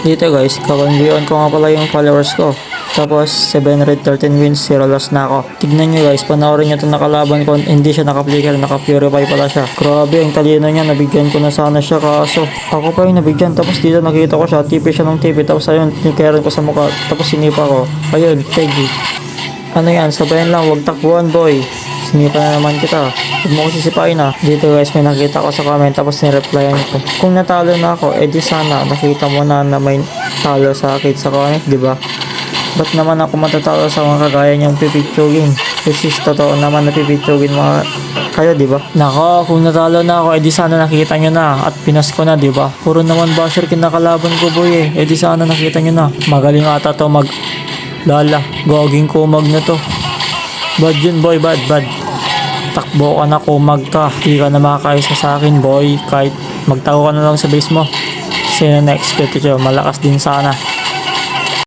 Dito guys, kawanlion ko nga pala yung followers ko. Tapos 713 wins, 0 loss na ako. Tignan nyo guys, panoorin nyo itong nakalaban ko. Hindi siya naka-flicker, naka-purify pala siya. Grabe, ang talino niya, nabigyan ko na sana siya. Kaso, ako pa yung nabigyan. Tapos dito nakita ko siya, tipi siya ng tipi. Tapos ayun, nikayaran ko sa mukha. Tapos sinipa ko. Ayun, Peggy. Ano yan, sabayan lang, wag takbuhan boy. Sinipa na naman kita. Huwag mo ko sisipain ah. Dito guys, may nakita ko sa comment tapos nireplyan ko. Kung natalo na ako, edi sana nakita mo na may talo sa akin sa comment, di ba? Ba't naman ako matatalo sa mga kagaya niyang pipitsugin? Which is totoo naman na pipitsugin mga kayo, di ba? Nako, kung natalo na ako, edi sana nakita nyo na at pinas ko na, di ba? Puro naman basher kinakalaban ko boy eh. Edi sana nakita nyo na. Magaling ata to mag... Lala, goging kumag na to. Bad yun boy, bad. Takbo ka na, kumag ka. Di ka na makakaisa sa akin boy. Kahit magtago ka na lang sa base mo. Sino next? Kito malakas din sana.